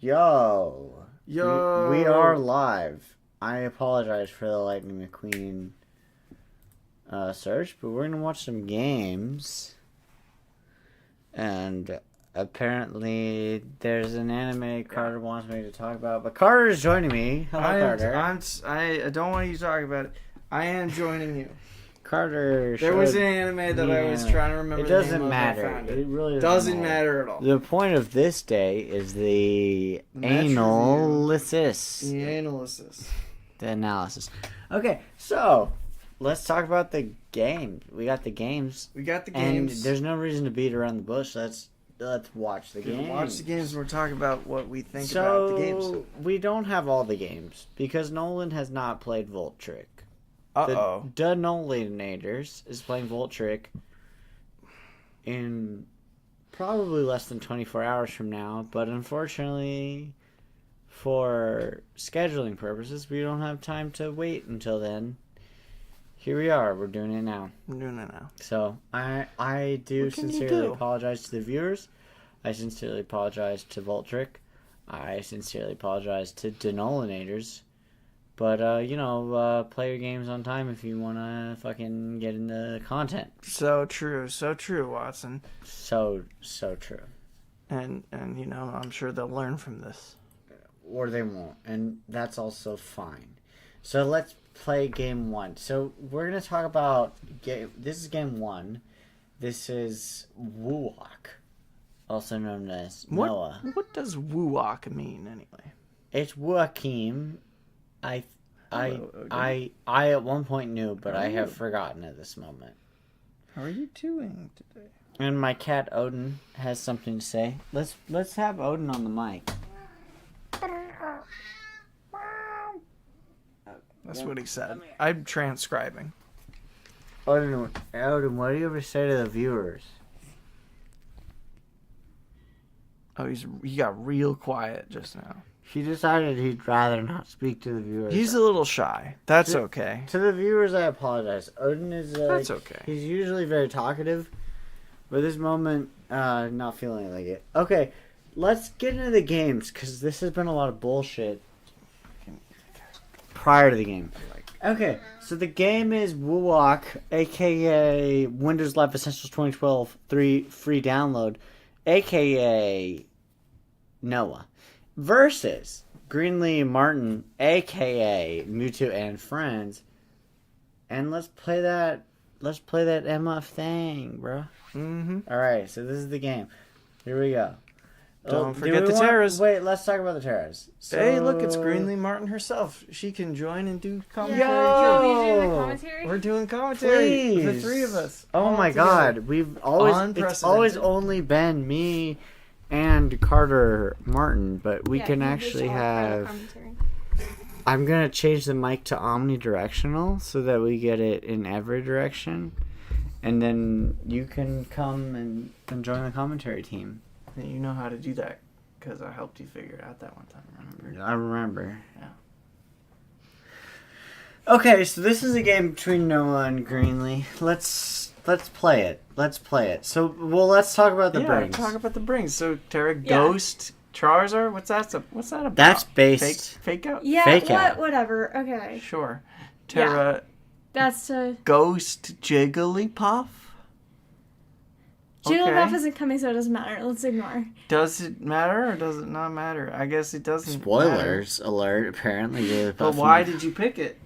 Yo. Yo. We are live. I apologize for the Lightning McQueen search, but we're going to watch some games. And apparently there's an anime Carter wants me to talk about. But Carter is joining me. Hello, Carter. I don't want you to talk about it. I am joining you. Carter. There was an anime that I was trying to remember. It doesn't matter. It really doesn't matter at all. The point of this day is the analysis. The analysis. The analysis. Okay, so let's talk about the game. We got the games. We got the games. And there's no reason to beat around the bush. Let's watch the games. Watch the games and we're talking about what we think about the games. So we don't have all the games because Nolan has not played Volt Trick. Uh-oh. The Nolanators is playing Volt Trick in probably less than 24 hours from now, but unfortunately, for scheduling purposes, we don't have time to wait until then. Here we are. We're doing it now. We're doing it now. So I do sincerely apologize to the viewers. I sincerely apologize to Volt Trick. I sincerely apologize to the Nolanators. But, play your games on time if you want to fucking get into content. So true, Watson. So true. And I'm sure they'll learn from this. Or they won't, and that's also fine. So let's play game one. So we're going to talk about, this is game one. This is Woowok, also known as Noah. What does Woowok mean, anyway? It's Joachim. I at one point knew, but I have forgotten at this moment. How are you doing today? And my cat Odin has something to say. Let's have Odin on the mic. That's what he said. I'm transcribing. Odin, what do you ever say to the viewers? Oh, he got real quiet just now. He decided he'd rather not speak to the viewers. He's a little shy. That's okay. To the viewers, I apologize. Odin is... That's okay. He's usually very talkative, but this moment, not feeling like it. Okay, let's get into the games, because this has been a lot of bullshit prior to the game. Okay, so the game is Woowok, a.k.a. Windows Live Essentials 2012 free download, a.k.a. Noah. Versus Greenlee Martin, a.k.a. Mewtwo and Friends. And let's play that MF thing, bro. Mm-hmm. Alright, so this is the game. Here we go. Don't forget the Terras. Wait, let's talk about the Terras. So... Hey, look, it's Greenlee Martin herself. She can join and do commentary. Yo! We're doing commentary. Please. The three of us. Oh my god. It's always only been me and Carter Martin, but we can actually have... I'm going to change the mic to omnidirectional so that we get it in every direction. And then you can come and join the commentary team. You know how to do that because I helped you figure it out that one time, remember? I remember. Yeah. Okay, so this is a game between Noah and Greenlee. Let's play it. Let's talk about the brings. Talk about the brings. So Terra Ghost Charizard. What's that about? That's based fake out. Yeah. Fake out. Whatever. Okay. Sure. Terra. That's Ghost Jigglypuff. Jigglypuff isn't coming, so it doesn't matter. Let's ignore. Does it matter or does it not matter? I guess it doesn't. Spoilers alert! Apparently, Jigglypuff. But why did you pick it?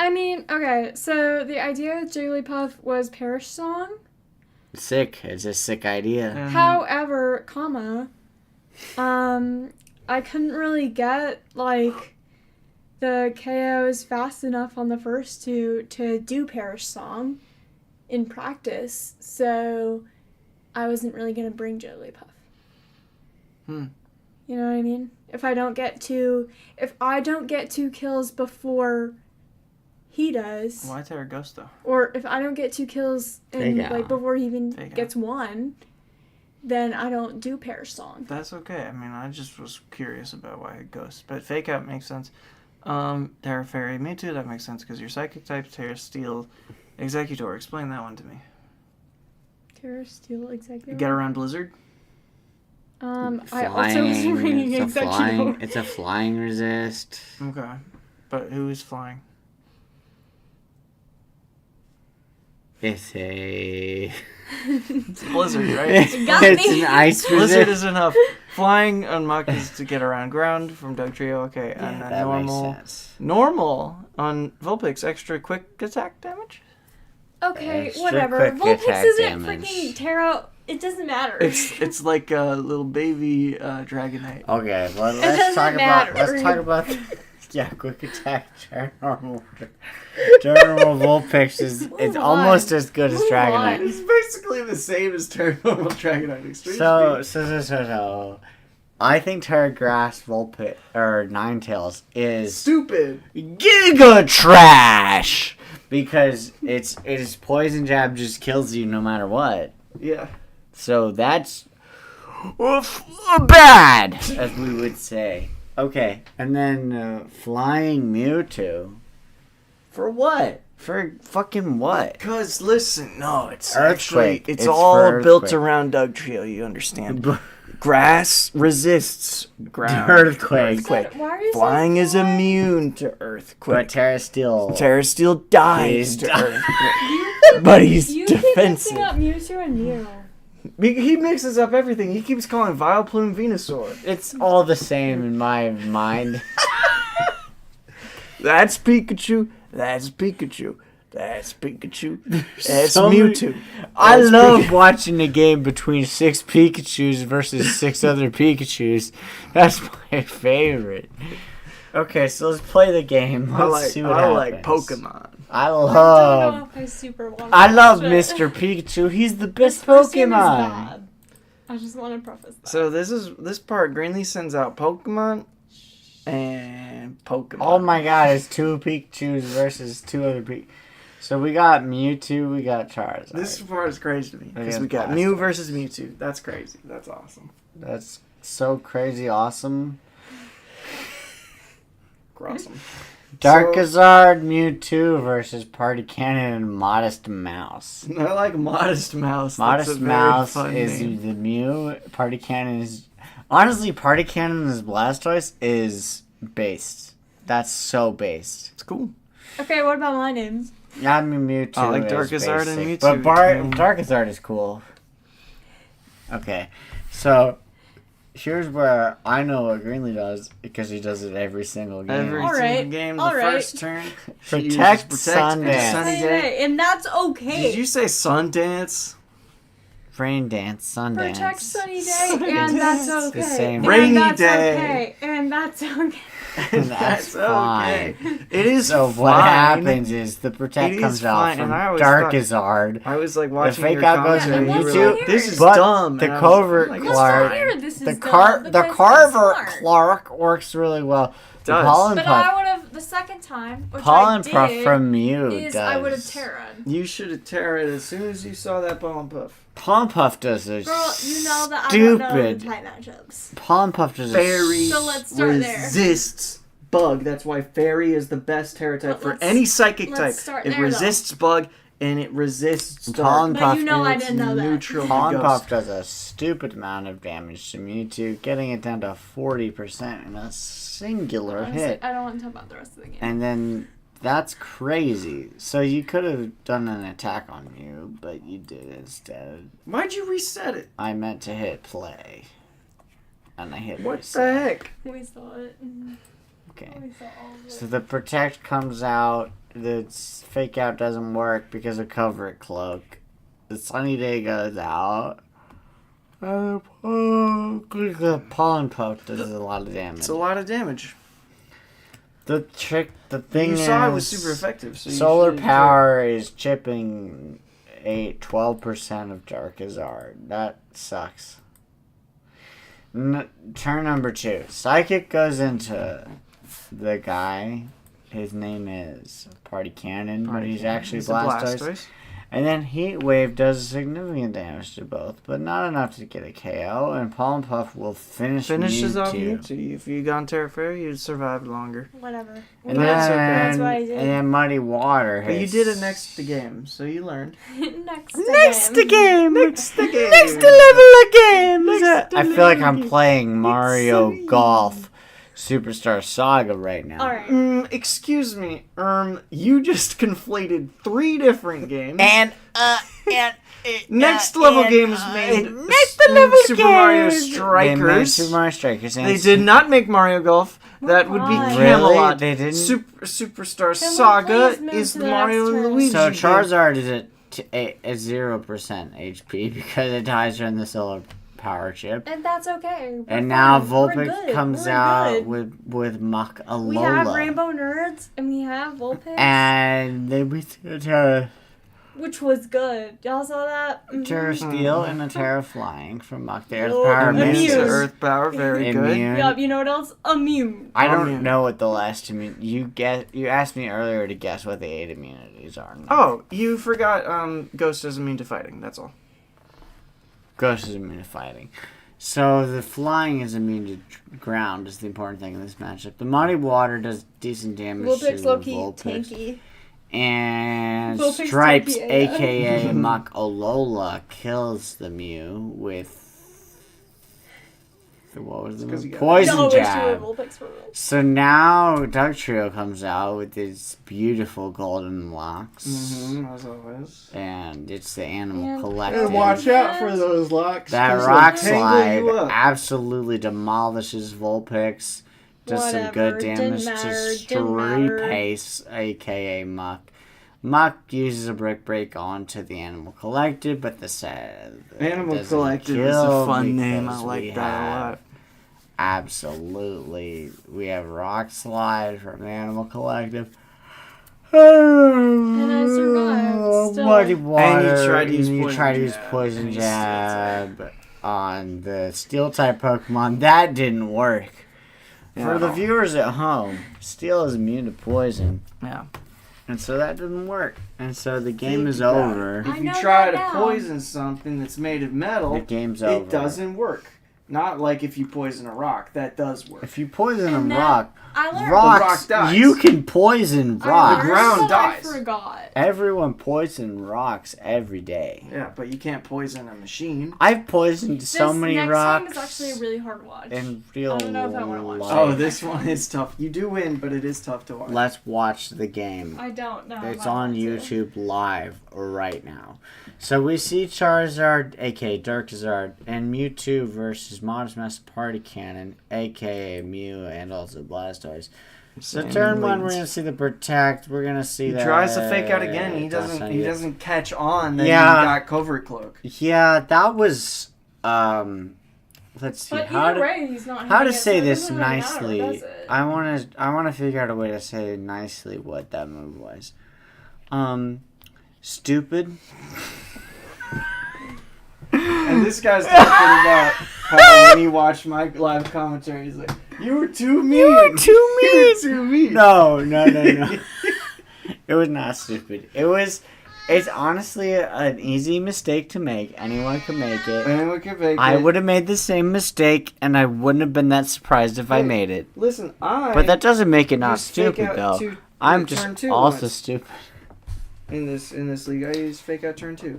I mean, okay, so the idea with Jigglypuff was Perish Song. Sick. It's a sick idea. However, I couldn't really get, the KOs fast enough on the first two to do Perish Song in practice, so I wasn't really going to bring Jigglypuff. You know what I mean? If I don't get two kills before... he does. Why Terra Ghost though? Or if I don't get 2 kills before he even gets 1, then I don't do Perish Song. That's okay. I mean, I just was curious about why it Ghost. But Fake Out makes sense. Terra Fairy, Mewtwo, that makes sense because you're Psychic type, Terra Steel, Executor. Explain that one to me. Terra Steel Executor? Get around Blizzard? I also was reading Executor. It's a flying resist. Okay. But who is flying? It's a... It's Blizzard, right? Got It's me. an ice Blizzard resist. is enough. Flying on Muck is to get around ground from Doug Trio, okay. And Yeah, then that normal. makes sense. Normal on Vulpix, extra quick attack damage? Okay, Extra whatever. quick Vulpix attack isn't damage. freaking Terra. It doesn't matter. It's like a little baby Dragonite. Okay, well, doesn't matter. let's talk about yeah, quick attack Terranormal. Terranormal Vulpix is it's Move almost on. as good as Move Dragonite. on. It's basically the same as Terranormal Dragonite. Extreme So, I think Terragrass Vulpix or Ninetales is stupid. giga trash because it is poison jab just kills you no matter what. Yeah. So that's bad, as we would say. Okay, and then flying Mewtwo. For what? For fucking what? Because, listen, no, it's Earthquake. actually, it's It's all for built earthquake. around Doug Trio, you understand. Grass resists ground. Earthquake. Why are you Flying so is fly? immune to But earthquake. Terra Steel. Terra Steel dies Is to di- earthquake. But he's You keep defensive. mixing up Mewtwo and Mew. He mixes up everything. He keeps calling Vileplume Venusaur. It's all the same in my mind. That's Pikachu. That's Pikachu. That's Pikachu. That's So many- Mewtwo. I That's love Pikachu. watching a game between 6 Pikachus versus 6 other Pikachus. That's my favorite. Okay, so let's play the game. Let's see what I happens. like Pokemon. I I don't love. know if I super want. I love Mr. Pikachu. He's the best Pokemon. I just want to preface that. So this part. Greenlee sends out Pokemon and Pokemon. Oh my god, it's 2 Pikachus versus 2 other Pikachus. So we got Mewtwo, we got Charizard. This part is crazy to me because Okay, we got Blastoise. Mew versus Mewtwo. That's crazy. That's awesome. That's so crazy awesome. Awesome. Darkazard, Mewtwo versus Party Cannon and Modest Mouse. I like Modest Mouse. That's a Modest very Mouse fun is name. the Mew. Party Cannon is... Honestly, Party Cannon is Blastoise is based. That's so based. It's cool. Okay, what about my names? Yeah, I mean Mewtwo I like is Darkazard and basic, Mewtwo. But Darkazard is cool. Okay, so here's where I know what Greenlee does because he does it every single game. Every All single right, game, the all right. first turn. she Protect uses Sundance. Sunny Day. And that's okay. Did you say Sundance? Rain Dance, Sundance. Protect Sunny Day, and that's It's okay. the same. And Rainy that's day. Okay. And that's okay. That's fine. It is So fine. what happens is the It Protect is comes out fine, from and I always thought- Darkazard. I was like watching fake your out goes commentary, to and you were Mewtwo, like, this is but dumb. the and I was covert like, Clark- it's Well, fine. here, this is The dumb, the because Carver it's smart. Clark works really well. The Does. Pollen But Puff. I would have the second time, which Pollen I did, Puff from Mew is does. I would have Terra. You should have Terra as soon as you saw that Pollen Puff. Pollen Puff does a Girl, you know that I don't know the stupid. type matchups. Pollen Puff does a Fairy So let's start there. resists bug. That's why Fairy is the best Terra type But for let's- any psychic let's type. start It there, though. resists bug and it resists Pollen dark. Puff. But you know I It's didn't know that. neutral. Pollen Ghost. Puff does a stupid amount of damage to Mewtwo, getting it down to 40% in a singular Honestly, hit. I don't want to talk about the rest of the game. And then that's crazy. So you could have done an attack on Mew, but you did instead. Why'd you reset it? I meant to hit play. And I hit What reset. the heck? We saw it. Okay. We saw all of it. So the protect comes out. The fake out doesn't work because of cover it cloak. The sunny day goes out. The pollen puff does a lot of damage. It's a lot of damage. The thing You is, saw it was super effective. So you solar should- power is chipping 12% of Darkazard. That sucks. Turn number 2. Psychic goes into the guy. His name is Party Cannon, but he's actually It's a Blastoise. And then Heat Wave does significant damage to both, but not enough to get a KO. And Pollen Puff will Finishes off Mewtwo. Mewtwo. If you'd gone Terra Fairy, you'd survived longer. Whatever. And That's okay. That's what I did. and then Muddy Water. But you hits- did it next to game, so you learned. Next Next to game. Next to game. Next to level of games. I feel like I'm hilarious. playing Mario so Golf Superstar Saga right now. All right. Excuse me, you just conflated 3 different games. And Next level games made Super Mario Strikers. They made Super Mario Strikers. And They did not make Mario Golf. That would be Why? Camelot. Really? They didn't? Superstar Can we Saga please move is to the the Mario next and turn? Luigi. So game. Charizard is at 0% HP because it dies during the solar power chip. And that's okay. We're And now fine. We're Vulpix good. comes We're out good. with Mach Alola. We have Rainbow Nerds and we have Vulpix, And they beat Terra which was good. Y'all saw that? Mhm. Steel and a Terra Flying from Mach. The Earth Oh, Power Immune Immune. to misses. Earth Power, very good. Immune. Yup, you know what else? Immune. I don't Immune. know what the last immune. You asked me earlier to guess what the 8 immunities are. Oh, you forgot Ghost is immune to fighting, that's all. Ghost is immune to fighting. So the flying is immune to ground is the important thing in this matchup. The Muddy Water does decent damage Vulpix to low-key Vulpix. tanky. And Vulpix Stripes, tanky, yeah. aka Mach Alola, kills the Mew with... What was It's 'cause the you got- poison No, wish you were jab? Vulpix for real. So now Dark Trio comes out with its beautiful golden locks. As always. And it's the Animal And- Collective. And watch out for those locks. That 'cause rock they'll tangle you slide up. absolutely demolishes Vulpix. Does some good Whatever, damage didn't to matter, didn't matter. Pace, aka Muck. Muck uses a Brick Break onto the Animal Collective, but Animal doesn't Collective is kill a fun name. I because like we that a have- lot. Absolutely. We have Rock Slide from the Animal Collective. And I survived, still. Muddy Water. And you tried to use and you Poison tried to use Jab, Poison and you Jab on the Steel type Pokemon. That didn't work. For the Yeah. viewers at home, Steel is immune to poison. Yeah. And so that didn't work. And so the game Think is about over. If I you know try that to now. poison something that's made of metal, The game's over. it doesn't work. Not like if you poison a rock. That does work. If you poison And a that- rock, I learned. rocks, rock dies. you can poison I rocks. learned, ground but dies. I forgot. Everyone poison rocks every day. Yeah, but you can't poison a machine. I've poisoned so This many next rocks game is actually a really hard watch. in real I don't know if I wanna watch life. Oh, this one is tough. You do win, but it is tough to watch. Let's watch the game. I don't know. It's if I on want to. YouTube live right now. So we see Charizard, aka Darkzard, and Mewtwo versus Modest Master Party Cannon, aka Mew, and also Blastoise. So And turn one, leads. we're gonna see the Protect. We're gonna see He that. tries to fake out again. He doesn't catch on that Yeah. he got Covert Cloak. Yeah, that was. Let's see But how either to way, he's not. how to hitting it, say so it this doesn't really matter, nicely. does it? I wanna figure out a way to say nicely what that move was. Stupid. And this guy's talking about how when he watched my live commentary, he's like, "You were too mean. You were too You mean. were too mean." No. It was not stupid. It's honestly an easy mistake to make. Anyone can make it. Anyone can make I it. would have made the same mistake, and I wouldn't have been that surprised if I Hey, made it. Listen, But that doesn't make it not used fake stupid, out though. two- I'm turn just two also once. stupid. in this league, I use fake out turn 2,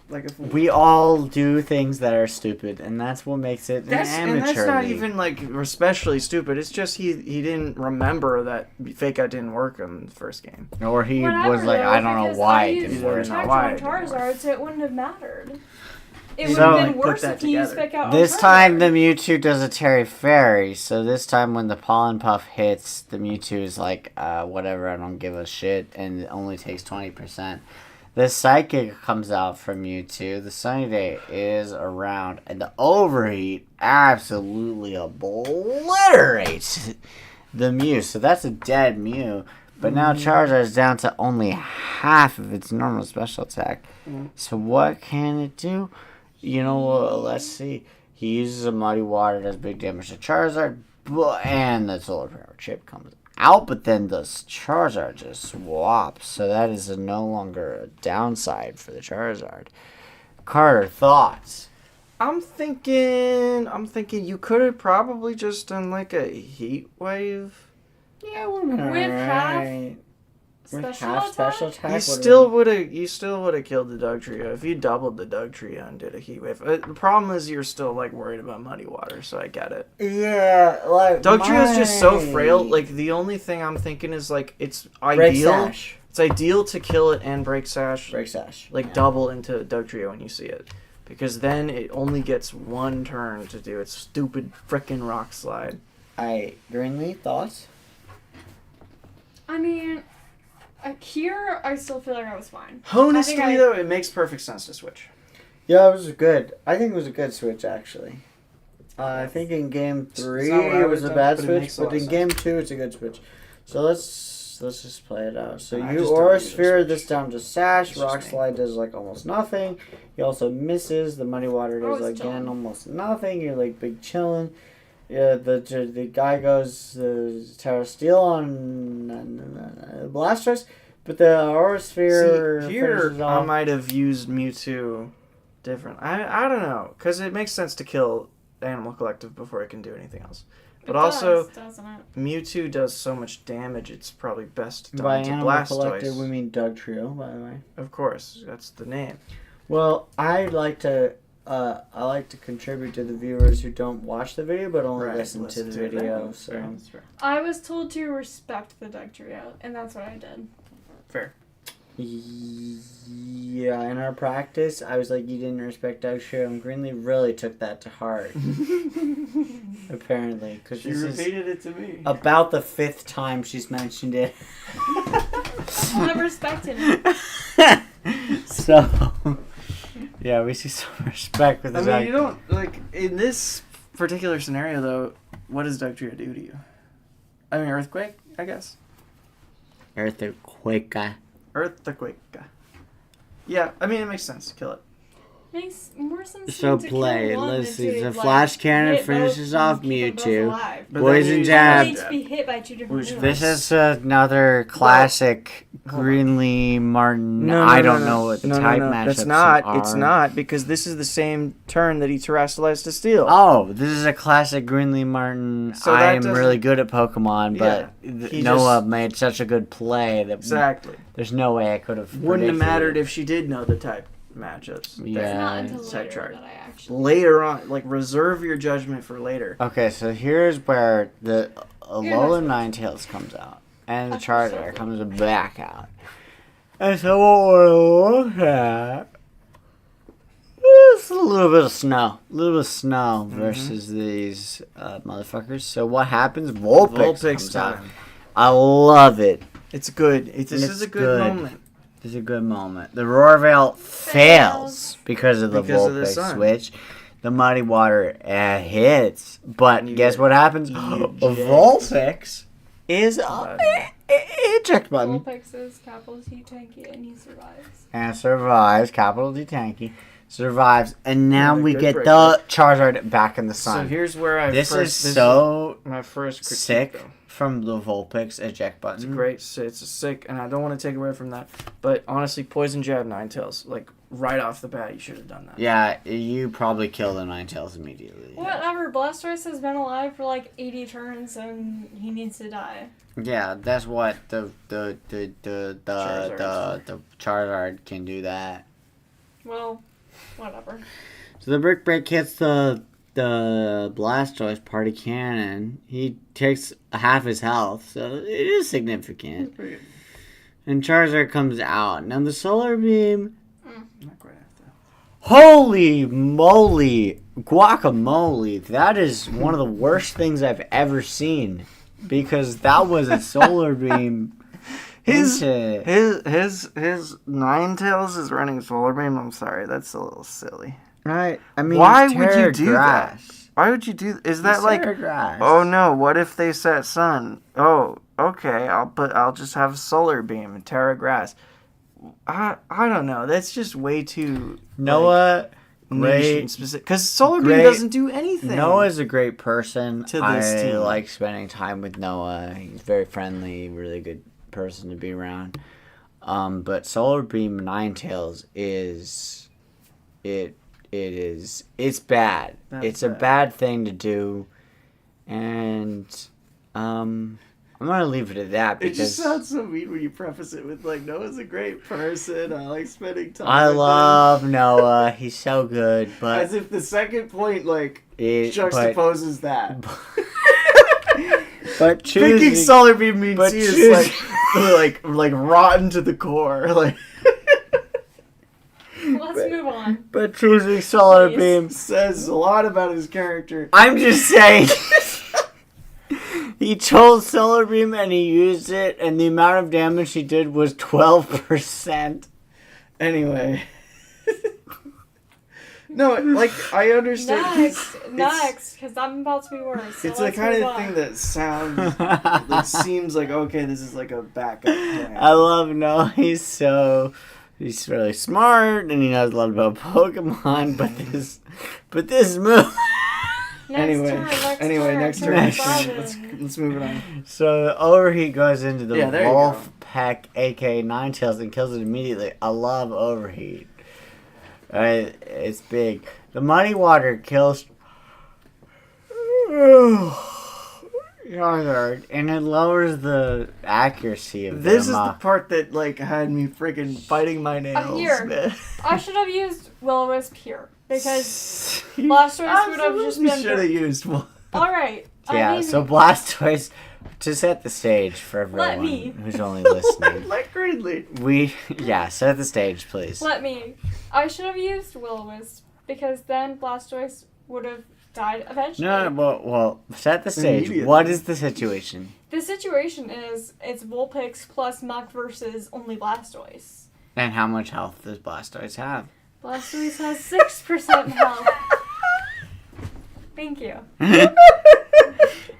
like a fool. We all do things that are stupid, and that's what makes it That's, an and amateur that's not league. even like especially stupid. It's just he didn't remember that fake out didn't work in the first game. Or he Whatever, was like, though, I don't know because why I it used didn't work. work. Protect Why on it didn't work. Charizard, so it wouldn't have mattered. It would So- have been Put worse that if he used together. Fake Out on This time the Charizard. Mewtwo does a Terry Fairy, so this time when the Pollen Puff hits, the Mewtwo is like, whatever, I don't give a shit, and it only takes 20%. The Psychic comes out from Mewtwo, the Sunny Day is around, and the Overheat absolutely obliterates the Mew, so that's a dead Mew. But now Charizard is down to only half of its normal special attack. So what can it do? You know what? Let's see. He uses a Muddy Water, does big damage to Charizard, and the Solar Power Chip comes out, but then the Charizard just swaps. So that is no longer a downside for the Charizard. Carter, thoughts? I'm thinking you could have probably just done like a heat wave. Yeah, we're With half- Half special attack. You still would have killed the Dugtrio if you doubled the Dugtrio and did a heat wave. The problem is you're still like worried about Muddy Water, so I get it. Yeah, like Dugtrio's just so frail. Like the only thing I'm thinking is like it's Break ideal. Sash. It's ideal to kill it and break Sash. Break Sash. Like double into Dugtrio when you see it, because then it only gets one turn to do its stupid frickin' rock slide. Greenlee, thoughts? I mean, here I still feel like I was fine. Honestly, though, it makes perfect sense to switch. Yeah, it was good. I think it was a good switch, actually. I think in game 3 it was a bad switch, but in game 2 it's a good switch. So let's just play it out. So you Aura Sphere this down to Sash. Rock Slide does like almost nothing. He also misses. The Muddy Water does again almost nothing. You're like big chilling. Yeah, the guy goes Terra Steel on Blastoise, but the Aura Sphere. See, here I might have used Mewtwo different. I don't know, because it makes sense to kill Animal Collective before it can do anything else. But also, doesn't it? Mewtwo does so much damage, it's probably best done by to Animal Blastoise. Collective, we mean Dugtrio, by the way. Of course, that's the name. Well, I like to contribute to the viewers who don't watch the video but only listen to the video. So That's fair. I was told to respect the Dugtrio, and that's what I did. Fair. Yeah, in our practice, I was like, you didn't respect Dugtrio, and Greenlee really took that to heart. Apparently, because She repeated it to me. About the 5th time she's mentioned it. I'm respecting it. So, yeah, we see some respect with the I mean, you don't, like, in this particular scenario, though, what does Dugtrio do to you? I mean, Earthquake, I guess. Earthquake. Earthquake. Yeah, I mean, it makes sense to kill it. Makes more sense So to play. kill one Let's than see. to, The like, flash cannon hit finishes both off and keep them both Mewtwo. alive. But Poison then you jab. Need to be hit by 2 different moves. This is another classic Greenlee Martin. I don't know what the type matchups That's not. are. It's not, because this is the same turn that he terrestrialized to steal. Oh, this is a classic Greenlee Martin. So I that am doesn't- really good at Pokemon, but he Noah just- made such a good play that Exactly. there's no way I could have. Wouldn't have predicted mattered it. if she did know the type matchups. Yeah. It's not until Side later chart. that I actually... Later on, like, reserve your judgment for later. Okay, so here's where the You're Alola not Ninetales comes out, and the That's Charter so comes back out. And so what we're looking at is a little bit of snow. A little bit of snow versus these motherfuckers. So what happens? Vulpix comes out. time. I love it. It's good. This It's is a good good. moment. It's a good moment. The Roarveil fails because of the Because of the Vulpix sun. switch. The Muddy Water hits. But You guess get what happens? eject. Vulpix is up. Eject button. Vulpix is capital T tanky and he survives. And survives. Capital D Tanky. Survives. And now Yeah, we good get break. the Charizard back in the So sun. here's where I This first... is so my first critique, sick though. from the Vulpix eject button. It's great. It's a sick, and I don't want to take away from that. But honestly, Poison Jab Ninetales, like right off the bat, you should have done that. Yeah, you probably kill the Ninetales immediately. Whatever, Blastoise has been alive for like 80 turns and he needs to die. Yeah, that's what the Charizard can do that. Well, whatever. So the Brick Break hits the Blastoise Party Cannon. He takes half his health, so it is significant. And Charizard comes out. Now the Solar Beam. Not quite after. Holy moly, guacamole! That is one of the worst things I've ever seen, because that was a Solar Beam. His into- Ninetales is running Solar Beam. I'm sorry, that's a little silly. Right. I mean, Why it's would you do that? Terragrass. Why would you do? Is that It's like? Terragrass. Oh no! What if they set Sun? Oh, okay. I'll just have Solar Beam and Terra Grass. I don't know. That's just way too Noah, great. specific. Because Solar Beam great- doesn't do anything. Noah's a great person. To this I team. like spending time with Noah. He's very friendly, really good person to be around. But Solar Beam Ninetales is it's bad. That's it's a bad. bad thing to do, and I'm gonna leave it at that It just because sounds so mean when you preface it with like Noah's a great person. I like spending time. I with love Noah. He's so good, him. but As if the second point like but juxtaposes that. but Thinking choosing Solar Beam means but he is choosing- like rotten to the core. Like Let's move on. but choosing Solar Please. Beam. says a lot about his character. I'm just saying. He chose Solar Beam and he used it, and the amount of damage he did was 12%. Anyway. No, like I understand. Next, because I'm about to be worse. So It's the let's kind move of on. thing that sounds, that seems like okay, this is like a backup plan. I love Noah. He's really smart and he knows a lot about Pokemon, but this move. Next turn. Next Let's move it on. So the Overheat goes into the Yeah, there you Wolf Pack, aka Ninetales, and kills it immediately. I love Overheat. It's big. The Muddy Water kills Charizard, and it lowers the accuracy of This is them. the part that like had me freaking biting my nails. Here. man. I should have used Will-O-Wisp here because Blastoise would have just been. should have used one. All right. Yeah, I mean, so Blastoise, to set the stage for Let everyone me. who's only listening. Like Greenlee. Set the stage, please. let me. I should have used Will-O-Wisp because then Blastoise would have died eventually. No, well, set the stage. Immediately. What is the situation? The situation is it's Vulpix plus Muk versus only Blastoise. And how much health does Blastoise have? Blastoise has 6% health. Thank you.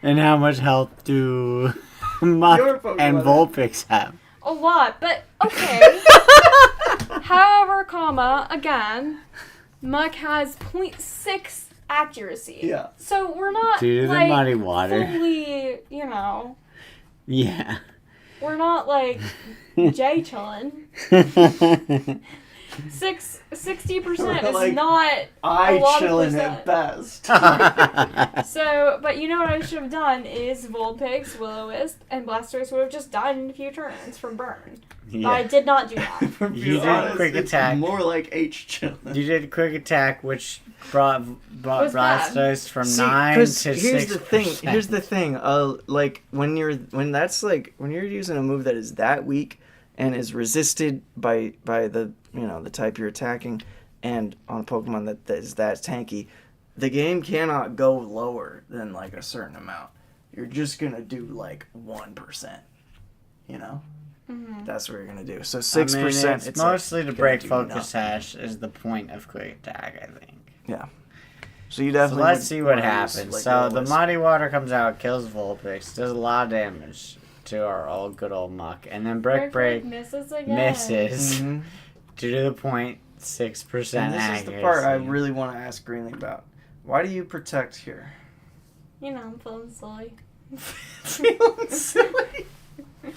And how much health do Muk Your Pokemon and have. Vulpix have? A lot, but okay. However, again, Muk has 0.6 accuracy. Yeah. So we're not Due to the like muddy water. fully, Yeah. we're not like Jay chillin'. 60% is Like, not a I lot of chillin' percent. at best. So, but you know what I should have done is Vulpix, Will-O-Wisp, and Blastoise would have just died in a few turns from burn. But I did not do that. For You being did honest, quick it's attack. more like H chillin'. You did a quick attack, which brought Was bad. Blastoise from See, 9 to 'cause 6%. Here's the thing. Like when you're using a move that is that weak and is resisted by the the type you're attacking, and on a Pokemon that is that tanky, the game cannot go lower than like a certain amount. You're just gonna do like 1%. You know. Mm-hmm. That's what you're gonna do. So I 6%. mean, it's mostly like, to gonna break do focus nothing. hash is the point of quick attack, I think. So you So definitely. let's would see what wanna use, happens. like, So the Will-O-Wisp. Muddy Water comes out, kills Vulpix, does a lot of damage to our good old Muk, and then Brick Break misses again. misses Mhm. due to the 0.6% And this accuracy. is the part I really want to ask Greenlee about. Why do you protect here? I'm feeling silly. Feeling silly.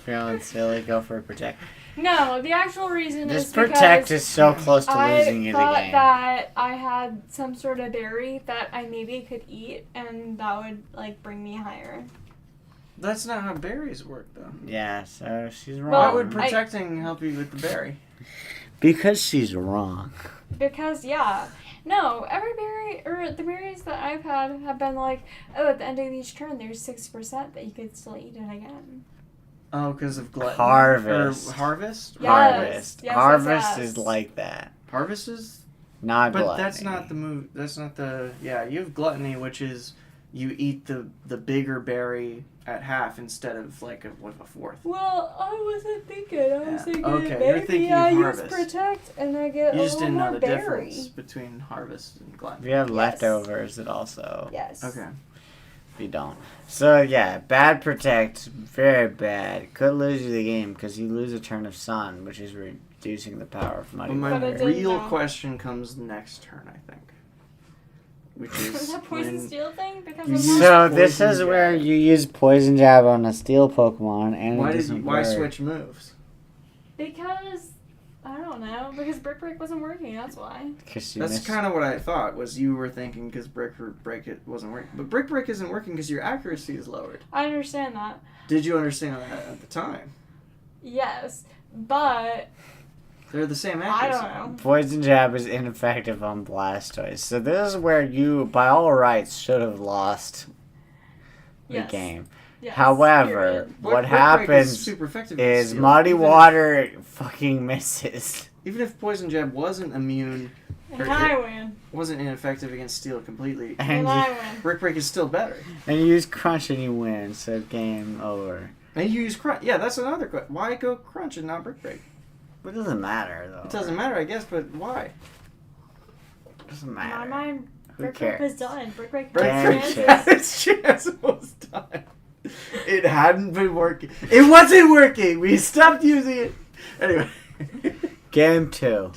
Feeling silly, go for a protect. No, the actual reason This is protect because is so close to losing I you the thought game. that I had some sort of berry that I maybe could eat, and that would like bring me higher. That's not how berries work, though. Yeah, so she's wrong. Well, Why would protecting help you with the berry? Because she's wrong. Because no, every berry or the berries that I've had have been like, oh, at the end of each turn there's 6% that you could still eat it again. Oh, because of gluttony? Harvest. Or harvest? Yes. Harvest. Yes, Harvest yes. is like that. Harvest is... Not But gluttony. that's not the move. That's not the... Yeah, you have gluttony, which is you eat the bigger berry at half instead of like with a fourth. Well, I wasn't thinking. I was Yeah. thinking Okay, you're maybe thinking I use harvest. protect and I get You a just little didn't know more the berry. difference between harvest and If gluttony. you have Yes. leftovers, it also... Yes. Okay. If you don't. So, yeah, bad protect. Very bad. Could lose you the game because you lose a turn of sun, which is reducing the power of Muddy Well, my But I Water. didn't real know. question comes next turn, I think. Which Is is that poison when steel thing? Because you I'm use- not- So, this Poison is where Jab. you use Poison Jab on a steel Pokemon, and it why doesn't why work. switch moves? Because I don't know, because Brick Break wasn't working, that's why. That's kind of what I thought, was you were thinking because Brick Break it wasn't working. But Brick Break isn't working because your accuracy is lowered. I understand that. Did you understand that at the time? Yes, but They're the same I accuracy. don't know. Poison Jab is ineffective on Blastoise. So this is where you, by all rights, should have lost the Yes. game. Yes, However, period. what Brick Break happens super effective is Steel. Muddy Even Water fucking misses. Even if Poison Jab wasn't immune, And or I it win. wasn't ineffective against Steel completely, And And I you, win. Brick Break is still better. and you use Crunch and you win, so game over. And you use Crunch. Yeah, that's another question. Why go Crunch and not Brick Break? It doesn't matter, though. It doesn't matter, I guess, but why? It doesn't In my matter. mind, Who Brick Break cares? was done. Brick Break Brick Damn Break had shit. had chances. its chance was done. It hadn't been working. It wasn't working. We stopped using it. Anyway. Game 2.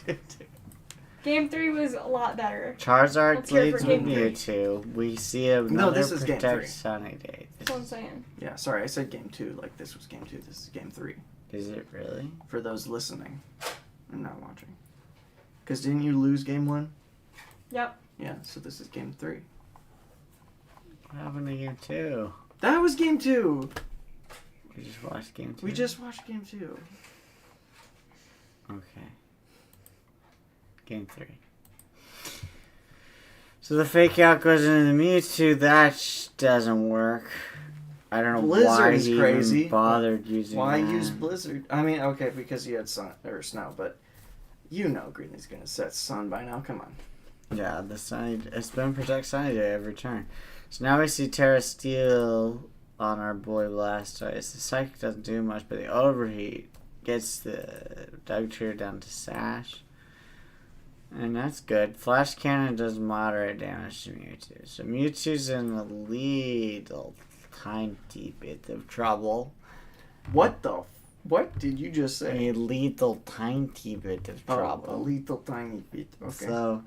Game 3 was a lot better. Charizard Let's hear it leads for with Game 3. Mewtwo. We see another this is Game Protect 3. Sunny Day. That's what I'm saying. Yeah, sorry, I said game 2 like this was game 2. This is game 3. Is it really? For those listening and not watching. Because didn't you lose game 1? Yep. Yeah, so this is game 3. What happened to Game 2? That was game 2. We just watched Game 2? We just watched game 2. Okay. Game 3. So the fake out goes into the Mewtwo. That doesn't work. I don't know why Blizzard is he crazy. even bothered using Why that. use Blizzard? I mean, okay, because you had sun or snow, but you know Greenlee's gonna set sun by now. Come on. Yeah, the Sunny. It's been Protect Sunny Day every turn. So now we see Terra Steel on our boy Blastoise. The Psychic doesn't do much, but the Overheat gets the Dugtrio down to Sash. And that's good. Flash Cannon does moderate damage to Mewtwo. So Mewtwo's in a little tiny bit of trouble. What did you just say? A lethal tiny bit of trouble. Oh, a lethal tiny bit. Okay. So,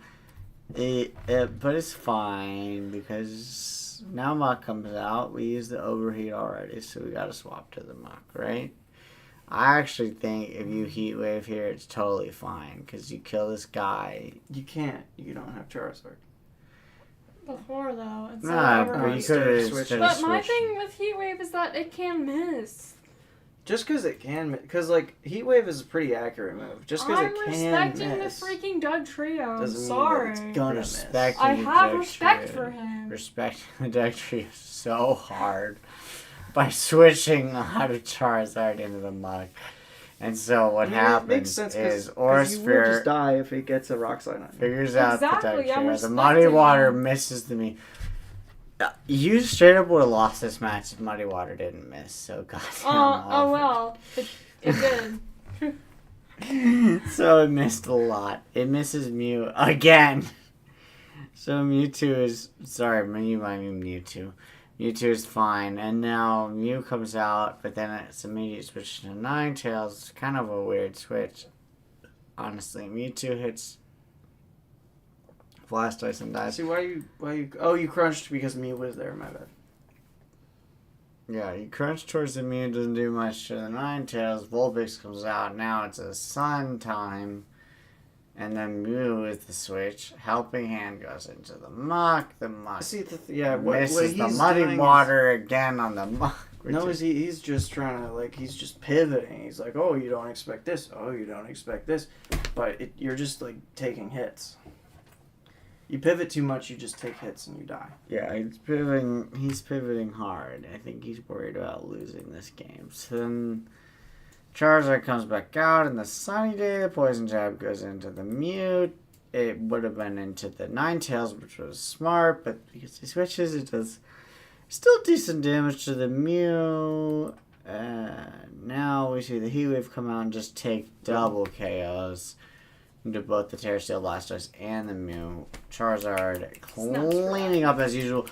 but it's fine because now Muck comes out. We use the Overheat already, so we gotta swap to the Muck, right? I actually think if you Heat Wave here, it's totally fine because you kill this guy. You can't. You don't have Charizard. Before, though. It's Nah, so but you overhyped. could have Switch. instead of But my switched. thing with Heat Wave is that it can miss. Just because it can, because like Heat Wave is a pretty accurate move. Just because I'm it can respecting miss the freaking Doug Trio. I'm doesn't sorry. mean that it's gonna miss. Respect I the have Doug respect Trio. for him. Respect the Doug Trio so hard by switching out of Charizard into the Muck. And so what I mean, it happens makes sense is you will just Orisphere die if it gets a rock slide on you. figures out the Exactly, Doug I'm Trio. The Muddy respecting Water him. misses the me. You straight up would have lost this match if Muddy Water didn't miss. So goddamn. Oh awful. well. It did. So it missed a lot. It misses Mew again. So Mewtwo is sorry, you might mean Mewtwo. Mewtwo is fine, and now Mew comes out, but then it's immediate switch to Ninetales. It's kind of a weird switch. Honestly, Mewtwo hits Blastoise and dies. See why you? Oh, you crunched because Mew was there. My bad. Yeah, you crunch towards the Mew, doesn't do much to the Ninetales. Vulpix comes out. Now it's a Sun time. And then Mew is the switch. Helping Hand goes into the Muck. The Muck See, what misses he's the Muddy doing Water again on the Muck. No, he's just trying to he's just pivoting. He's like, oh, you don't expect this. Oh, you don't expect this. But you're just like taking hits. You pivot too much, you just take hits and you die. Yeah, he's pivoting hard. I think he's worried about losing this game. So then Charizard comes back out in the Sunny Day. The Poison Jab goes into the Mew. It would have been into the Ninetales, which was smart, but because he switches, it does still decent damage to the Mew. Now we see the Heat Wave come out and just take double KOs into both the Terra Steel Blastoise and the Mew. Charizard cleaning up as usual.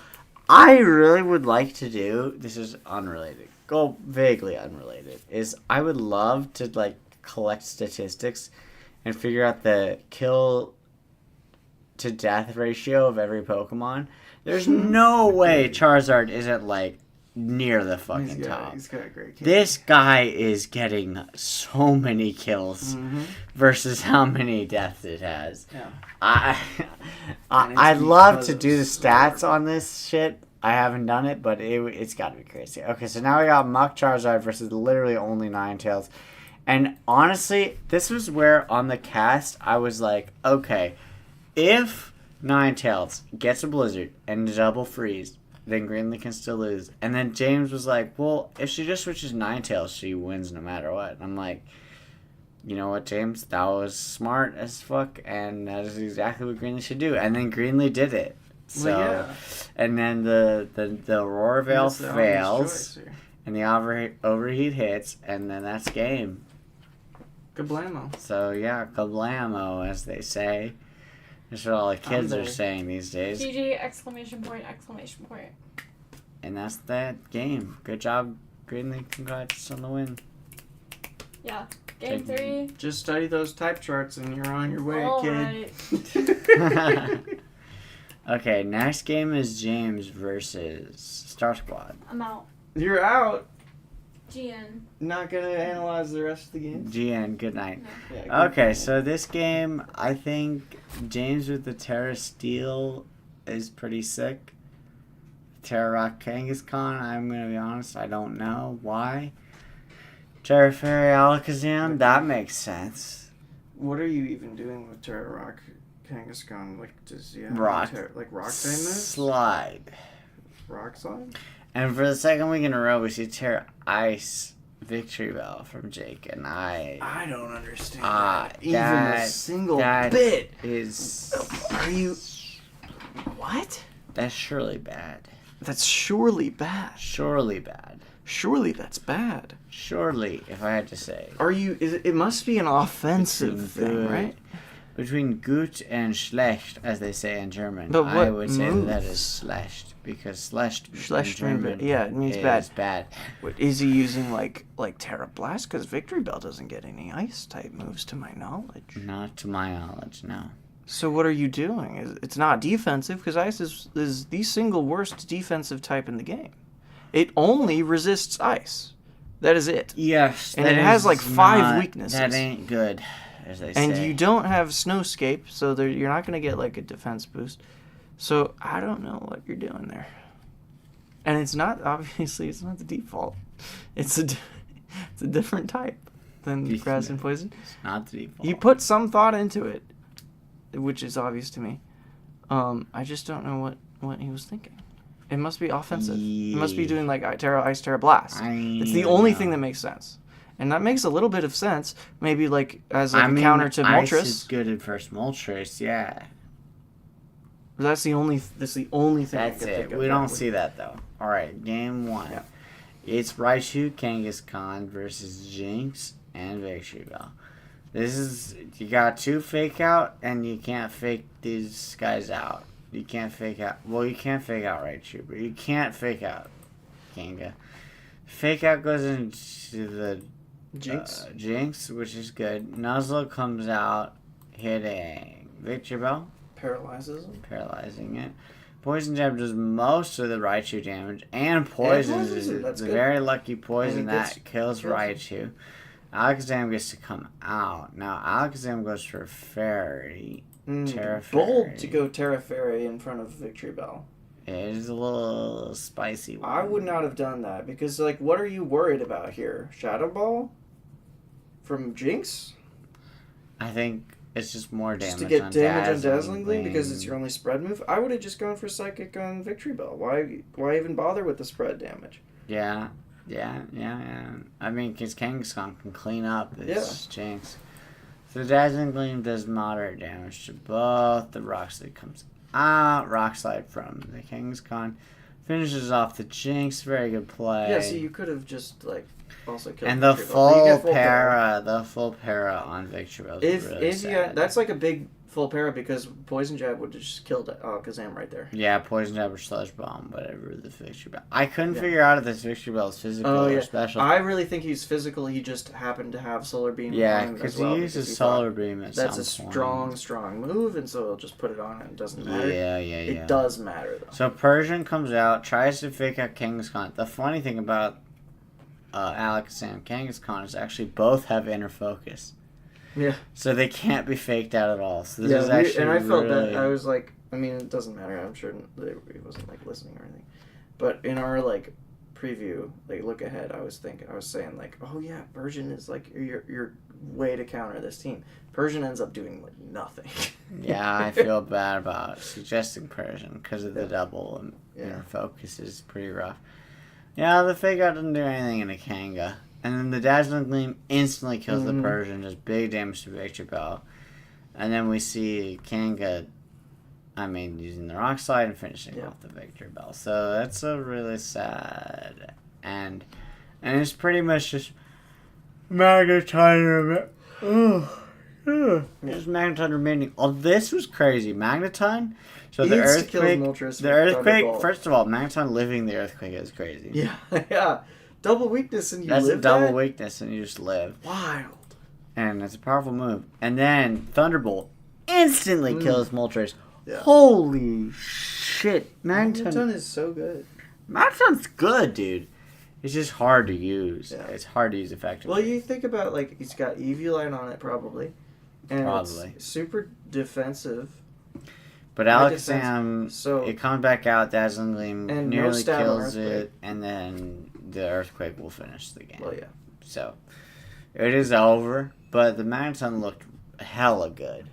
I really would like to do, this is unrelated, go vaguely unrelated, is I would love to collect statistics and figure out the kill to death ratio of every Pokemon. There's no way Charizard isn't near the fucking top. He's got a great kill. This guy is getting so many kills versus how many deaths it has. Yeah. I'd love to do the stats on this shit. I haven't done it, but it's got to be crazy. Okay, so now we got Muck Charizard versus literally only Ninetales. And honestly, this was where on the cast I was like, okay, if Ninetales gets a Blizzard and a double freeze, then Greenlee can still lose. And then James was like, well, if she just switches Ninetales, she wins no matter what. And I'm like, you know what, James? That was smart as fuck, and that is exactly what Greenlee should do. And then Greenlee did it. So, Well, yeah. and then the Aurora Veil That's the obvious fails, choice here. and the overheat hits, and then that's game. Kablamo. So yeah, kablamo, as they say. That's what all the kids are saying these days. GG, exclamation point, exclamation point. And that's that game. Good job, Greenlee. Congrats on the win. Yeah. Game 3. Just study those type charts and you're on your way, All kid. right. Okay, next game is James versus Star Squad. I'm out. You're out. GN. Not gonna analyze the rest of the game. GN, good night. No. Yeah, good Okay, point. so this game, I think James with the Terra Steel is pretty sick. Terra Rock Kangaskhan, I'm gonna be honest, I don't know why. Terra Fairy Alakazam, that makes sense. What are you even doing with Terra Rock Kangaskhan? Like, does he have Rock. like rock type moves? Slide. Rock slide? And for the second week in a row, we see Terra Ice Victory Bell from Jake, and I don't understand even a single that bit. is Are you... What? that's surely bad. That's surely bad. Surely bad. Surely that's bad. Surely, if I had to say. Are you... it must be an offensive Between thing, good- right? Between gut and schlecht, as they say in German, But I what would say that moves? is schlecht, because schlecht in Schlecht German yeah, it means is bad. bad. What, is he using like Terra Blast? Because Victory Bell doesn't get any ice type moves to my knowledge. Not to my knowledge, no. So what are you doing? It's not defensive because ice is the single worst defensive type in the game. It only resists ice. That is it. Yes, And that it has, is like, 5 not- weaknesses. That ain't good, as they say. And you don't have Snowscape, so you're not going to get like a defense boost. So I don't know what you're doing there. And it's not, obviously, it's not the default. It's a different type than grass and poison. It's not the default. You put some thought into it, which is obvious to me. I just don't know what he was thinking. It must be offensive. It must be doing like Terra Ice, Terra Blast. It's the only thing that makes sense. And that makes a little bit of sense. Maybe like as like a counter to Ice Moltres. is good at first Moltres, yeah. But that's the only thing. I That's could it. think of We that don't would- see that though. All right, game 1. Yeah. It's Raichu Kangaskhan versus Jinx and Victory Bell. This is you got 2 fake out, and you can't fake these guys out. You can't fake out. Well, you can't fake out Raichu, but you can't fake out Kanga. Fake out goes into the Jinx, which is good. Nuzzle comes out, hitting Victory Bell, Paralyzes him. paralyzing it. Poison Jab does most of the Raichu damage, and poisons poisons it, is that's the good. very lucky poison And it that gets- kills kills Raichu. Alakazam gets to come out. Now Alakazam goes for Fairy. Terra Bold Fairy. to go Terra Fairy in front of Victory Bell. It is a little spicy one. I would not have done that because, like, what are you worried about here? Shadow Ball from Jinx? I think it's just more damage Just to get on damage on Dazzling Dazzling Gleam because it's Gleam. your only spread move? I would have just gone for Psychic on Victory Bell. Why even bother with the spread damage? Yeah. I mean, because Kangaskhan can clean up this Jinx. So Dazzling Gleam does moderate damage to both. The Rock Slide comes out. Rock Slide from the Kangaskhan finishes off the Jinx. Very good play. Yeah, so you could have just, like, also killed and the Victory Bell. But you full get para on Victory Bell. If really you got, that's like a big full para because Poison Jab would have just killed Alakazam right there. Yeah, Poison Jab or Sludge Bomb, whatever the Victory Bell. I couldn't Yeah. figure out if this Victory Bell is physical or special. I really think he's physical. He just happened to have Solar Beam. Yeah, on him because as well he uses he Solar thought, Beam at that's some a point. strong move, and so he'll just put it on and it doesn't matter. Yeah. It does matter, though. So Persian comes out, tries to fake out Kangaskhan. The funny thing about Alakazam and Kangaskhan is actually both have inner focus. Yeah. So they can't be faked out at all. So this is Yeah, actually and I felt really... that. I was like, I mean, it doesn't matter. I'm sure he wasn't like listening or anything. But in our like preview, like look ahead, I was saying like, oh yeah, Persian is like your way to counter this team. Persian ends up doing like nothing. Yeah, I feel bad about suggesting Persian because of the double and Yeah. inner focus is pretty rough. Yeah, the fake out doesn't do anything in a Kanga. And then the Dazzling Gleam instantly kills the Persian, does big damage to Victory Bell. And then we see Kanga, using the Rock Slide and finishing off the Victory Bell. So that's a really sad end. And it's pretty much just Magneton. Just Magneton remaining. Oh, this was crazy. Magneton. So the earthquake. First of all, Magneton living the earthquake is crazy. Yeah, yeah. Double weakness and you That's live a double that? weakness and you just live. Wild. And it's a powerful move. And then Thunderbolt instantly kills Moltres. Yeah. Holy shit. Magneton is so good. Magneton's good, dude. It's just hard to use. Yeah. It's hard to use effectively. Well, you think about like he's got Eviline on it probably. And Probably. it's super defensive. But Alakazam, it comes back out, Dazzling Gleam and nearly kills Earthquake. it, and then the Earthquake will finish the game. Well, yeah. So, it is over, but the Magneton looked hella good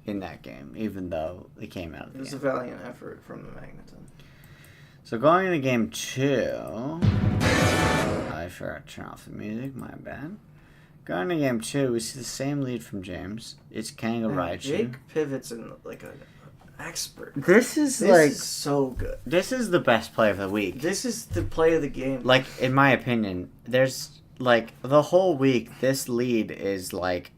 in that game, even though it came out of the It was game. a valiant effort from the Magneton. So, going into game 2, I forgot to turn off the music, my bad. Going into game 2, we see the same lead from James. It's Kanga Raichu. Jake pivots in like an expert. This is so good. This is the best play of the week. This is the play of the game. Like, in my opinion, there's, like, the whole week, this lead is, like...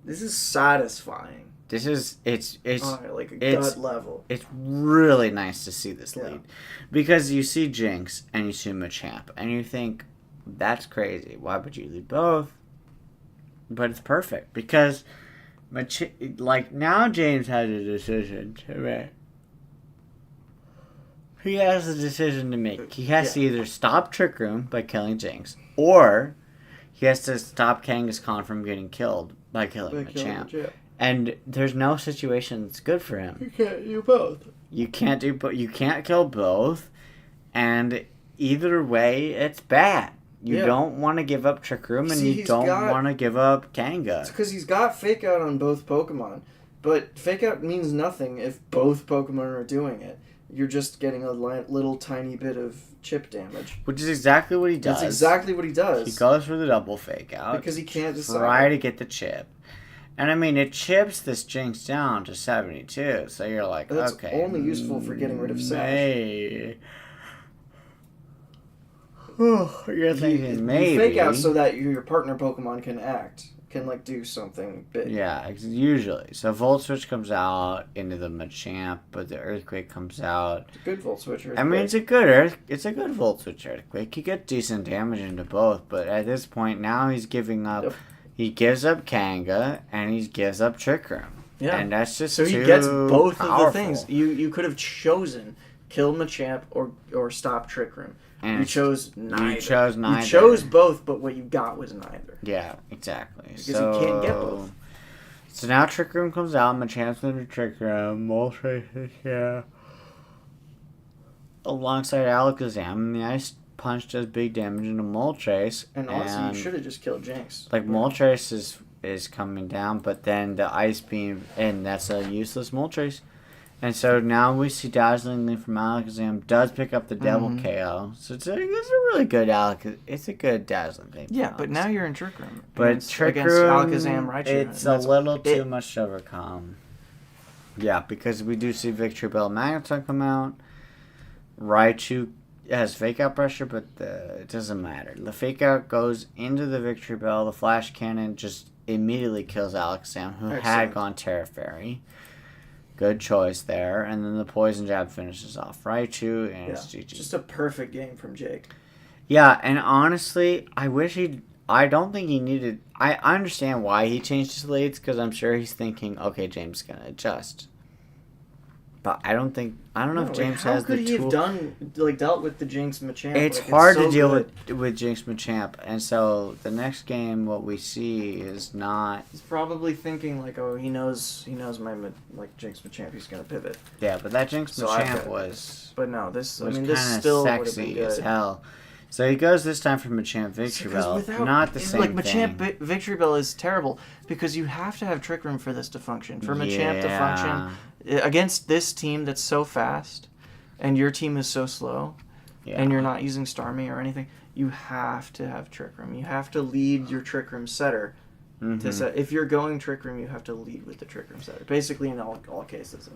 This is satisfying. This is, it's like a gut level. It's really nice to see this lead. Because you see Jinx, and you see Machamp, and you think, that's crazy. Why would you lead both? But it's perfect, because, now James has a decision to make. He has a decision to make. He has to either stop Trick Room by killing Jinx, or he has to stop Kangaskhan from getting killed by killing Machamp. And there's no situation that's good for him. You can't do both. You can't do both. You can't kill both, and either way, it's bad. You don't want to give up Trick Room, and you don't want to give up Kanga. It's because he's got Fake Out on both Pokemon. But Fake Out means nothing if both Pokemon are doing it. You're just getting a little tiny bit of chip damage. Which is exactly what he does. That's exactly what he does. He goes for the double Fake Out. Because he can't decide. Try to get the chip. And it chips this Jinx down to 72. So you're like, That's okay. only useful for getting rid of Sash. Hey. You're thinking maybe. You Fake Out so that your partner Pokemon can act. Can, do something big. Yeah, usually. So Volt Switch comes out into the Machamp, but the Earthquake comes out. It's a good Volt Switch. It's a good Volt Switch Earthquake. You get decent damage into both, but at this point now he's giving up. Yep. He gives up Kanga and he gives up Trick Room. Yeah, and that's just so he gets both of the things. You could have chosen kill Machamp or stop Trick Room. And you chose neither. You chose neither. You chose both, but what you got was neither. Yeah, exactly. Because you can't get both. So now Trick Room comes out. Machamp's into Trick Room. Moltres is here. Alongside Alakazam, and the Ice Punch does big damage into Moltres. And honestly, you should have just killed Jinx. Moltres is coming down, but then the Ice Beam, and that's a useless Moltres. And so now we see Dazzling Gleam from Alakazam does pick up the double KO. So it's a really good It's a good Dazzling Gleam. Yeah, but now you're in Trick Room. But Trick Room, Alakazam, Raichu, it's a little too much to overcome. Yeah, because we do see Victory Bell Magneton come out. Raichu has Fake Out pressure, but it doesn't matter. The Fake Out goes into the Victory Bell. The Flash Cannon just immediately kills Alakazam, who had Excellent. gone Terra Fairy. Good choice there. And then the Poison Jab finishes off Raichu, and it's GG. Just a perfect game from Jake. Yeah, and honestly, I don't think he needed... I understand why he changed his leads, because I'm sure he's thinking, okay, James is going to adjust. But I don't know if James has the tool. How could he have dealt with the Jinx Machamp? It's hard to deal with Jinx Machamp, and so the next game, what we see is not... He's probably thinking, like, oh, he knows my, like, Jinx Machamp, he's going to pivot. Yeah, but that Jinx So Machamp was But no, this kind this of still would have been sexy good. as hell. So he goes this time for Machamp Victory Bell. Not the same Machamp thing. Victory Bell is terrible because you have to have Trick Room for this to function. For Machamp to function against this team that's so fast, and your team is so slow, and you're not using Starmie or anything, you have to have Trick Room. You have to lead your Trick Room setter. To set. If you're going Trick Room, you have to lead with the Trick Room setter. Basically, in all cases.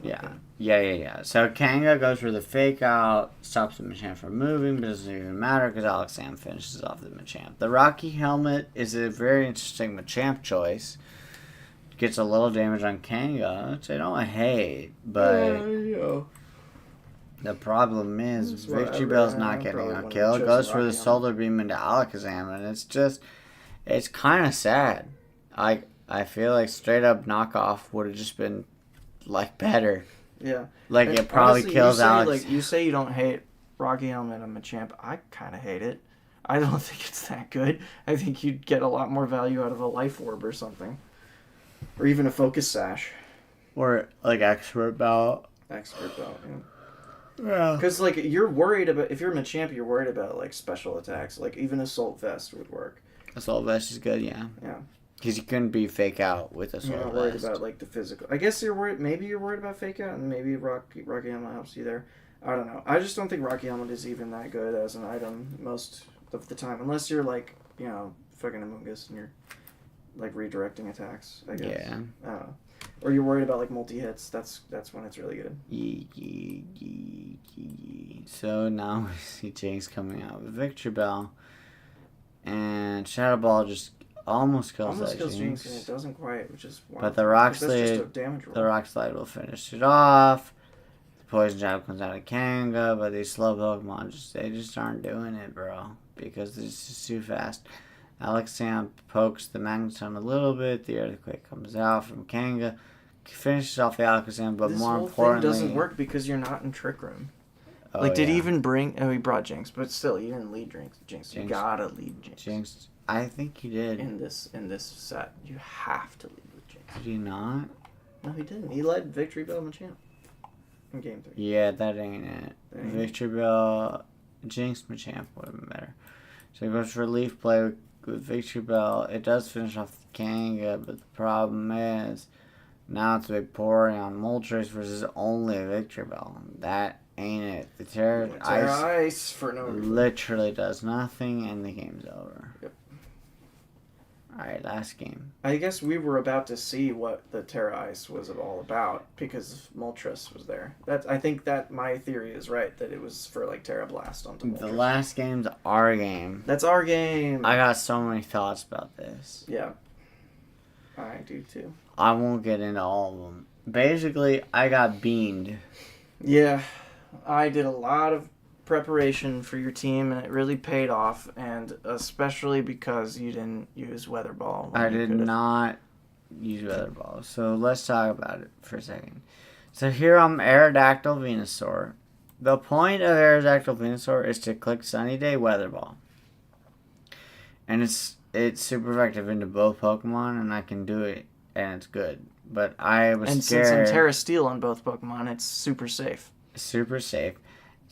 Yeah. So Kanga goes for the fake out, stops the Machamp from moving, but it doesn't even matter because Alakazam finishes off the Machamp. The Rocky Helmet is a very interesting Machamp choice. Gets a little damage on Kanga, which I don't hate, but the problem is Victory Bell's not getting a kill. Goes for the Solar Beam into Alakazam, and it's kind of sad. I feel like straight up knockoff would have just been like better. Yeah. Like it probably honestly, kills Alex. Like you say you don't hate Rocky Helmet on Machamp. I kind of hate it. I don't think it's that good. I think you'd get a lot more value out of a Life Orb or something. Or even a Focus Sash. Or like Expert Belt. Expert Belt, yeah. Yeah. Because like you're worried about, if you're Machamp, you're worried about like special attacks. Like even Assault Vest would work. Assault Vest is good, yeah. Yeah. Because you couldn't be fake out with Assault You're Vest. not worried about like the physical. I guess you're worried. Maybe you're worried about fake out, and maybe Rocky Helmet helps you there. I don't know. I just don't think Rocky Helmet is even that good as an item most of the time, unless you're like fucking Amoongus and you're like redirecting attacks. I guess. Yeah. I don't know. Or you're worried about like multi hits. That's when it's really good. So now we see Jinx coming out with Victory Bell, and Shadow Ball just almost kills Jinx, and it doesn't quite, which is wild. But the Rock That's just a Slide, damage roll. the Rock Slide will finish it off. The Poison Jab comes out of Kanga, but these slow Pokemon just aren't doing it, bro, because it's just too fast. Alakazam pokes the Magneton a little bit. The Earthquake comes out from Kanga, finishes off the Alakazam, but this more whole importantly, thing doesn't work because you're not in Trick Room. Oh, Like, did he yeah. even bring... Oh, he brought Jinx, but still, you didn't lead Jinx. You Jinx. gotta lead Jinx. Jinx, I think he did. In this set, you have to lead with Jinx. Did he not? No, he didn't. He led Victory Bell Machamp in Game 3. Yeah, that ain't it. That ain't Victory Bell, Jinx Machamp would have been better. So he goes for Leaf Play with Victory Bell. It does finish off Kanga, but the problem is now it's Vaporeon Moltres versus only Victory Bell. That ain't it. The Terra Ice for no reason. literally does nothing, and the game's over. Yep. Alright, last game. I guess we were about to see what the Terra Ice was all about because Moltres was there. I think that my theory is right, that it was for like Terra Blast onto Moltres. The last game's our game. That's our game. I got so many thoughts about this. Yeah. I do too. I won't get into all of them. Basically, I got beamed. Yeah. I did a lot of preparation for your team, and it really paid off, and especially because you didn't use Weather Ball. I did not use Weather Ball. So let's talk about it for a second. So here I'm Aerodactyl Venusaur. The point of Aerodactyl Venusaur is to click Sunny Day Weather Ball. And it's super effective into both Pokemon, and I can do it, and it's good. But I was scared. And since I'm Terra Steel on both Pokemon, it's super safe. Super safe.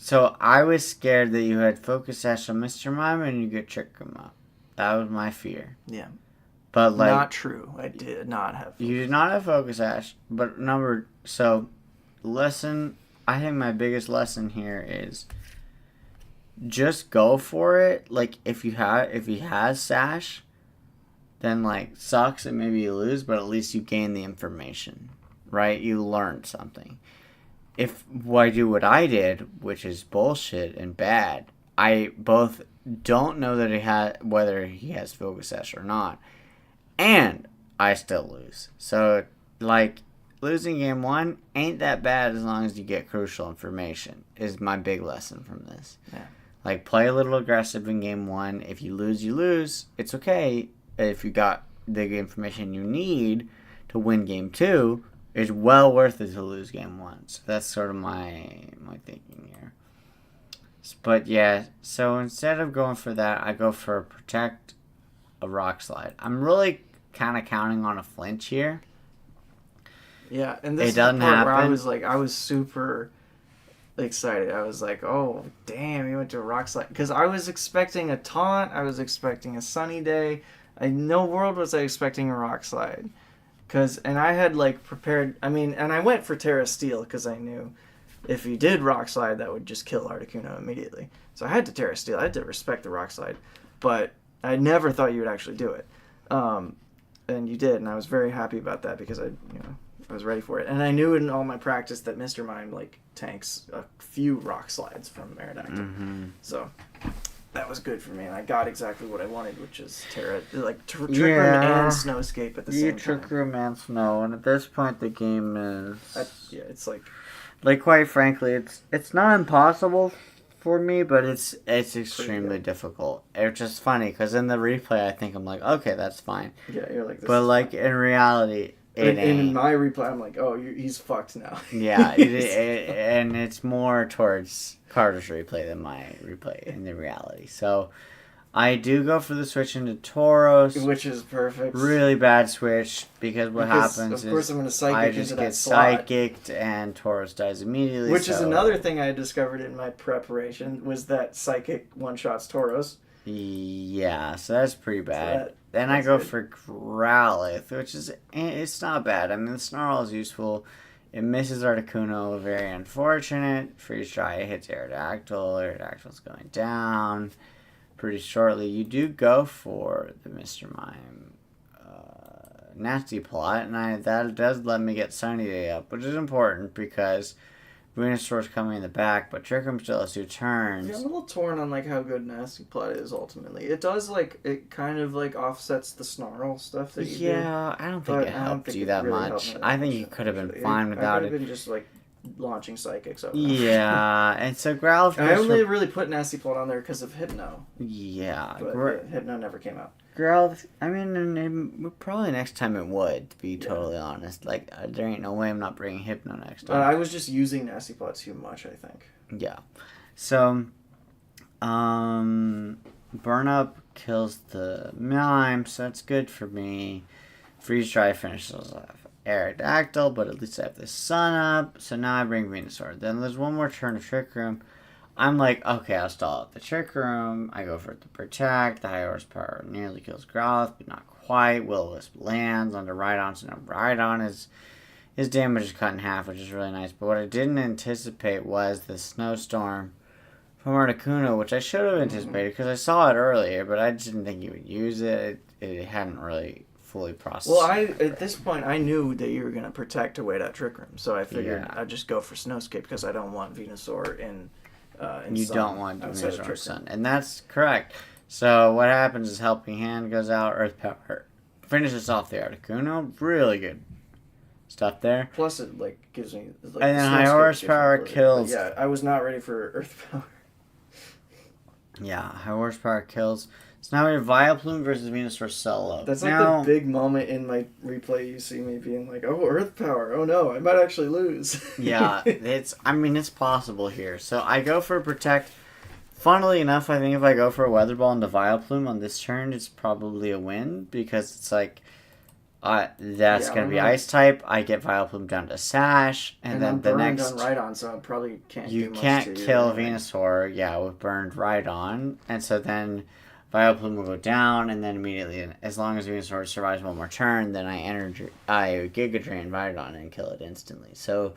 So I was scared that you had Focus Sash on Mr. Mime and you could trick him up. That was my fear. Yeah. But like, not true. I did not have Focus. You did not have Focus Sash, but I think my biggest lesson here is just go for it. Like if he has Sash, then like sucks and maybe you lose, but at least you gain the information. Right? You learned something. If I do what I did, which is bullshit and bad, I both don't know that whether he has Focus Sash or not, and I still lose. So, like, losing game 1 ain't that bad as long as you get crucial information, is my big lesson from this. Yeah. Like, play a little aggressive in game 1. If you lose, you lose. It's okay. If you got the information you need to win game 2, it's well worth it to lose game 1. So that's sort of my thinking here. But yeah, so instead of going for that, I go for protect a rock slide. I'm really kind of counting on a flinch here. Yeah, and this It is the doesn't part where happen. I was super excited. I was like, oh, damn, he went to a rock slide. Because I was expecting a taunt. I was expecting a sunny day. In no world was I expecting a rock slide. And I had, like, prepared, and I went for Terra Steel because I knew if he did rock slide, that would just kill Articuno immediately. So I had to Terra Steel. I had to respect the rock slide. But I never thought you would actually do it. And you did, and I was very happy about that because I was ready for it. And I knew in all my practice that Mr. Mime, like, tanks a few rock slides from Aerodactyl. Mm-hmm. So that was good for me, and I got exactly what I wanted, which is Terra, like, Trick Room Yeah. and Snowscape at the same time. Trick Room and Snow, and at this point the game is... Yeah, it's like... Like, quite frankly, it's not impossible for me, but it's extremely difficult. It's just funny, because in the replay I think I'm like, okay, that's fine. Yeah, you're like... This But, is like, fine. in reality... And in my replay, I'm like, oh, he's fucked now. Yeah, and it's more towards Carter's replay than my replay in the reality. So, I do go for the switch into Tauros. Which is perfect. Really bad switch, because what happens of course is I'm going to psychic I just into get that slot. psychicked and Tauros dies immediately. Which is another thing I discovered in my preparation, was that psychic one-shots Tauros. Yeah, so that's pretty bad. So then I go good. for Growlithe, which is, it's not bad. I mean, the Snarl is useful. It misses Articuno, very unfortunate. Freeze Dry, it hits Aerodactyl. Aerodactyl's going down pretty shortly. You do go for the Mr. Mime Nasty Plot, and that does let me get Sunny Day up, which is important because Venusaur's coming in the back, but Trick Room still has 2 turns. Yeah, I'm a little torn on, like, how good Nasty Plot is ultimately. It does, like, it kind of, like, offsets the Snarl stuff that you do. Yeah, I don't think But it I don't helped think you it that really helped much. me that I think much, you could have been actually. fine I without could have it. been just, like, launching psychics over. Yeah, and so Growlithe... I only really put Nasty Plot on there because of Hypno. Yeah, But Hypno never came out. Growlithe... I mean, probably next time it would, to be totally honest. Like, there ain't no way I'm not bringing Hypno next time. I was just using Nasty Plot too much, I think. Yeah. So, Burn Up kills the Mime, so that's good for me. Freeze Dry finishes off Aerodactyl, but at least I have the Sun up. So now I bring Venusaur. Then there's one more turn of Trick Room. I'm like, okay, I'll stall out the Trick Room. I go for it to protect. The high horsepower nearly kills Growlithe, but not quite. Will-O-Wisp lands onto Rhydon, so now Rhydon is... His damage is cut in half, which is really nice. But what I didn't anticipate was the Snowstorm from Articuno, which I should have anticipated because I saw it earlier, but I just didn't think he would use it. It hadn't really fully processed. Well, at this point, I knew that you were going to protect to wait out Trick Room, so I figured I'd just go for Snowscape because I don't want Venusaur in you Sun don't want outside of Venusaur Trick Sun. And that's correct. So what happens is Helping Hand goes out, Earth Power finishes off the Articuno. Really good stuff there. Plus, it like gives me. Like, And then high horsepower kills. Yeah, I was not ready for Earth Power. Yeah, high horsepower kills. So now we have Vileplume versus Venusaur solo. That's like now, the big moment in my replay. You see me being like, "Oh, Earth Power! Oh no, I might actually lose." Yeah, it's possible here. So I go for Protect. Funnily enough, I think if I go for a Weather Ball into Vileplume on this turn, it's probably a win because it's like. That's going to be Ice type. I get Vileplume down to Sash, and then I'm the burned next... on Rhydon, so I probably can't You do much can't to kill anyway. Venusaur, with burned Rhydon, and so then Vileplume will go down, and then immediately, as long as Venusaur survives one more turn, then I Giga Drain Rhydon and kill it instantly. So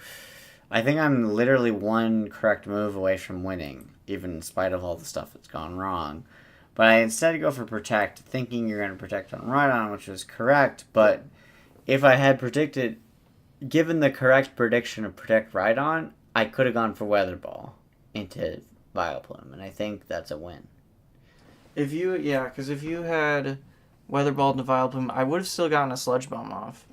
I think I'm literally one correct move away from winning, even in spite of all the stuff that's gone wrong. But I instead go for Protect, thinking you're going to Protect on Rhydon, which was correct. But if I had predicted, given the correct prediction of Protect Rhydon, I could have gone for Weather Ball into Vileplume, and I think that's a win. Because if you had Weather Ball into Vileplume, I would have still gotten a Sludge Bomb off.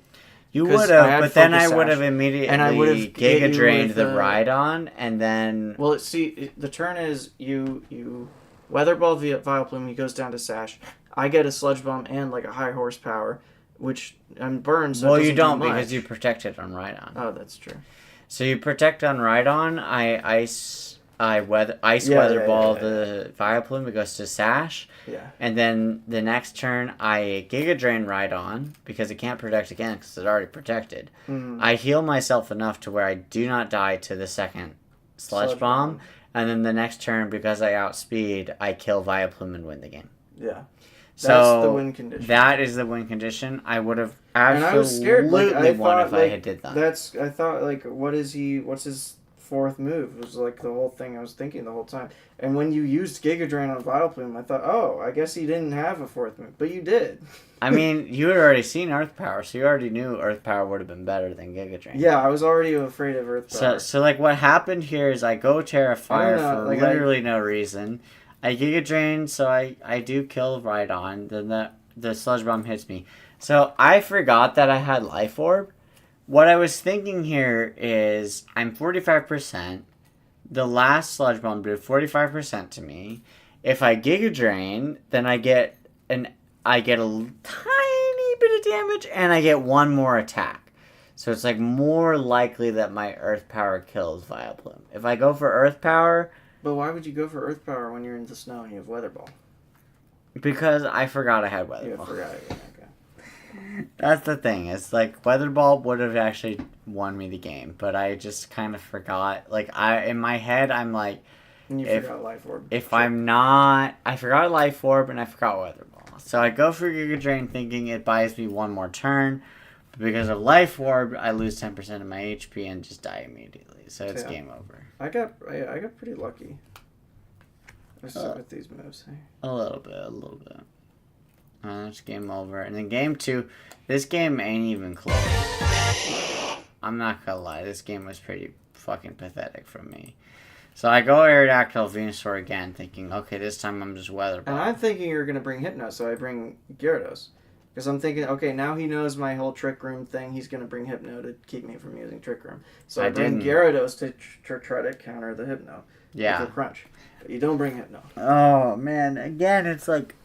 You 'Cause would I have, had but then I Focus would have Sash, immediately and I would have hit Giga you Drained with the a- Rhydon, and then Well, see, the turn is you Weather Ball via Vileplume, he goes down to Sash. I get a Sludge Bomb and like a high horsepower, which I'm burned. So it well, doesn't you don't do much. because you protected on Rhydon. Oh, that's true. So you protect on Rhydon. I Weather Ball the Vileplume. It goes to Sash. Yeah. And then the next turn, I Giga Drain Rhydon because it can't protect again because it's already protected. I heal myself enough to where I do not die to the second Sludge Bomb. And then the next turn, because I outspeed, I kill Vileplume and win the game. Yeah. So That's the win condition. That is the win condition. I would have And I was scared. Like, absolutely I won thought, if I like, had did that. I thought, like, what's his fourth move? It was like the whole thing I was thinking the whole time. And when you used Giga Drain on Vileplume, I thought, oh, I guess he didn't have a fourth move. But you did. I mean, you had already seen Earth Power, so you already knew Earth Power would have been better than Giga Drain. Yeah, I was already afraid of Earth Power. So like, what happened here is I go Terrafire for like, literally no reason. I Giga Drain, so I do kill Rhydon. Then the Sludge Bomb hits me. So I forgot that I had Life Orb. What I was thinking here is I'm 45%. The last Sludge Bomb did 45% to me. If I Giga Drain, then I get a tiny bit of damage, and I get one more attack. So it's like more likely that my Earth Power kills Vileplume. If I go for Earth Power... But why would you go for Earth Power when you're in the snow and you have Weather Ball? Because I forgot I had Weather Ball. forgot it. Okay. That's the thing. It's like Weather Ball would have actually won me the game, but I just kind of forgot. Like in my head, I'm like, And you forgot Life Orb. I forgot Life Orb and I forgot Weather Ball. So I go for Giga Drain thinking it buys me one more turn, but because of Life Orb, I lose 10% of my HP and just die immediately. So it's game over. I got pretty lucky. I stuck with these moves. A little bit. It's game over. And then game 2, this game ain't even close. I'm not gonna lie, this game was pretty fucking pathetic from me. So I go Aerodactyl Venusaur again, thinking, okay, this time I'm just Weather Ball. And I'm thinking you're gonna bring Hypno, so I bring Gyarados. Because I'm thinking, okay, now he knows my whole Trick Room thing. He's going to bring Hypno to keep me from using Trick Room. So I bring Gyarados to try to counter the Hypno. Yeah. With a Crunch. But you don't bring Hypno. Oh, man. Again, it's like...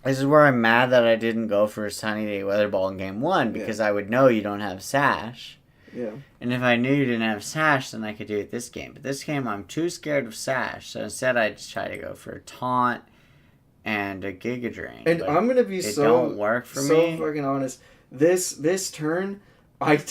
This is where I'm mad that I didn't go for a Sunny Day Weather Ball in Game 1. Because I would know you don't have Sash. Yeah. And if I knew you didn't have Sash, then I could do it this game. But this game, I'm too scared of Sash. So instead, I just try to go for a Taunt and a Giga Drain. And I'm gonna be don't work for so me. fucking honest. This turn, I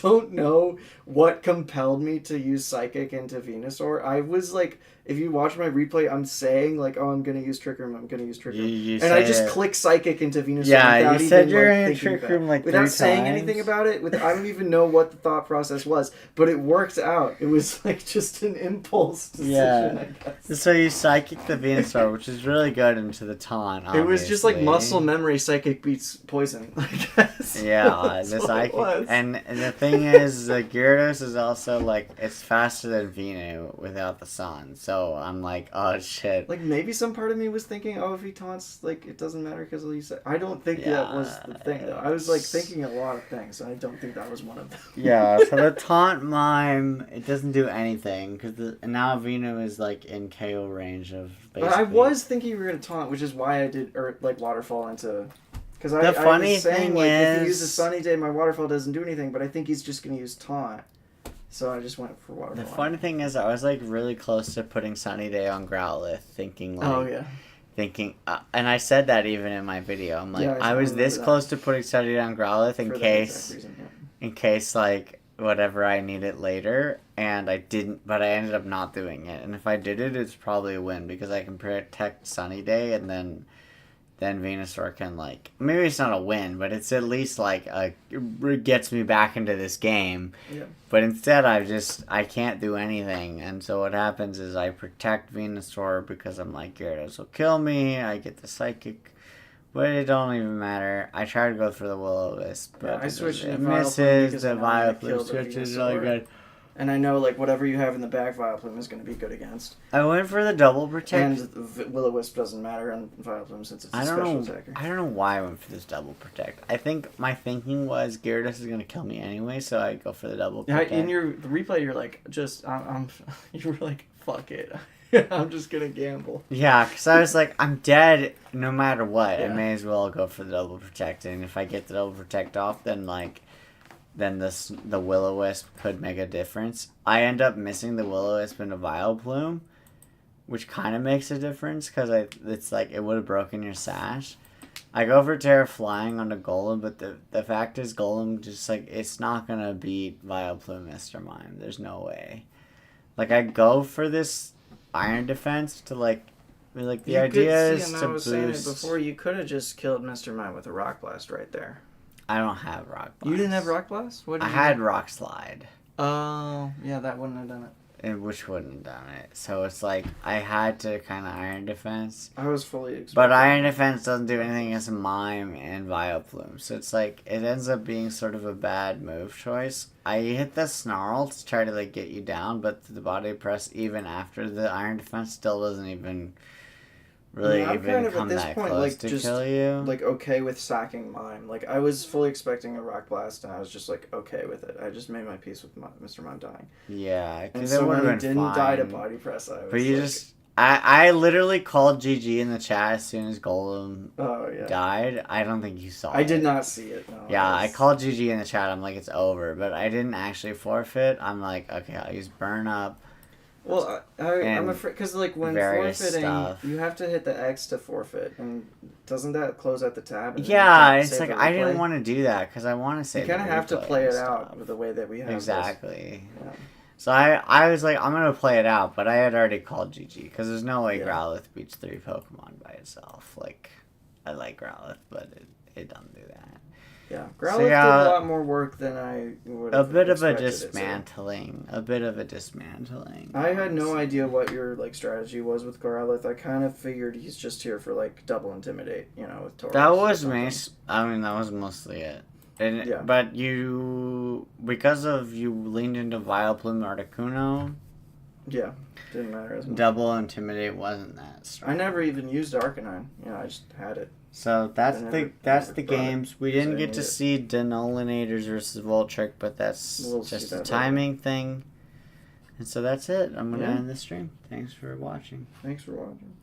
don't know what compelled me to use Psychic into Venusaur. I was like, if you watch my replay, I'm saying like, oh, I'm gonna use Trick Room. I'm gonna use Trick Room, and I just click Psychic into Venusaur. Yeah, you said you're even, in Trick Room like without 3 saying times. anything about it. I don't even know what the thought process was, but it worked out. It was like just an impulse decision. I guess. So you Psychic the Venusaur, which is really good into the Taunt. Obviously. It was just like muscle memory. Psychic beats poison. I guess. Yeah, the Psychic, and the thing is, the Gyarados is also like it's faster than Venu without the Sun. So I'm like, oh shit. Like maybe some part of me was thinking, oh, if he taunts, like it doesn't matter because he'll use it. I don't think that was the thing though. I was like thinking a lot of things. I don't think that was one of them. Yeah, so the Taunt Mime, it doesn't do anything because now Venu is like in KO range of. Basically. But I was thinking you were gonna taunt, which is why I did like Waterfall into. Because I was saying, like, if he uses Sunny Day, my Waterfall doesn't do anything, but I think he's just going to use Taunt. So I just went for Waterfall. The funny thing is, I was, like, really close to putting Sunny Day on Growlithe, thinking, like... Oh, yeah. Thinking... and I said that even in my video. I'm like, Yeah, I was this close to putting Sunny Day on Growlithe in case, like, whatever I need it later, and I didn't, but I ended up not doing it. And if I did it, it's probably a win, because I can protect Sunny Day, and then Venusaur can, like, maybe it's not a win, but it's at least, like, it gets me back into this game. Yeah. But instead, I can't do anything, and so what happens is I protect Venusaur because I'm like, Gyarados will kill me, I get the Psychic, but it don't even matter. I try to go for the Will-O-Wisp, but I switched it misses, the Vileplume switch is really good. and I know like whatever you have in the back, Vileplume is going to be good against. I went for the double protect. And Will-O-Wisp doesn't matter on Vileplume since it's a I special don't know. attacker. I don't know why I went for this double protect. I think my thinking was Gyarados is gonna kill me anyway, so I go for the double Yeah, protect. in your replay, you're like, you were like, fuck it. I'm just going to gamble. Yeah, because I was like, I'm dead no matter what. I Yeah. may as well go for the double protect, and if I get the double protect off, then the Will-O-Wisp could make a difference. I end up missing the Will-O-Wisp into Vileplume, which kind of makes a difference because it's like it would have broken your sash. I go for Terra Flying onto Golem, but the fact is Golem just like it's not gonna beat Vileplume Mr. Mime. There's no way. Like I go for this Iron Defense to like the idea is to boost. Saying it before, you could have just killed Mr. Mime with a Rock Blast right there. I don't have Rock Blast. You didn't have Rock Blast? What did I you had have? Rock Slide. Oh, yeah, that wouldn't have done it. Which wouldn't have done it. So it's like I had to kind of Iron Defense. I was fully expecting. But Iron Defense doesn't do anything against Mime and Vileplume. So it's like it ends up being sort of a bad move choice. I hit the Snarl to try to like get you down, but the body press even after the Iron Defense still doesn't even really I'm even kind of come at this that point, close like, to just, kill you. like, okay with sacking Mime. Like, I was fully expecting a Rock Blast, and I was just, like, okay with it. I just made my peace with Mr. Mime dying. Yeah, And because so it would when have he been didn't die to fine. body press, I was But you like, just... I literally called GG in the chat as soon as Golem oh, yeah. died. I don't think you saw it. I did not see it, no. Yeah, I was- called GG in the chat. I'm like, it's over. But I didn't actually forfeit. I'm like, okay, I'll use Burn Up. Well, I'm and afraid, because, like, when various forfeiting, stuff. you have to hit the X to forfeit, and doesn't that close out the tab? And then you Yeah, can't it's save like, the I didn't replay? want to do that because I want to You save kind of the have to replay play and it out stuff. with the way that we have this. Exactly. Yeah. So I was like, I'm going to play it out, but I had already called GG because there's no way Yeah. Growlithe beats 3 Pokemon by itself. Like, I like Growlithe, but it doesn't do that. Yeah, So, Growlithe yeah, did a lot more work than I would A have bit of a expected it to. dismantling. A bit of a dismantling. I had no honestly. idea what your like strategy was with Growlithe. I kind of figured he's just here for like double intimidate, you know, with Tauros. That or was something. me. I mean, that was mostly it. And, Yeah. But because of you leaned into Vileplume Articuno, Yeah, didn't matter as much. double intimidate wasn't that strong. I never even used Arcanine. You know, I just had it. So that's I the never that's brought the it, games. We so I didn't get need to it. see Denolinators versus Voltric, but that's We'll see just a that later. timing thing. And so that's it. I'm gonna Yeah. end the stream. Thanks for watching. Thanks for watching.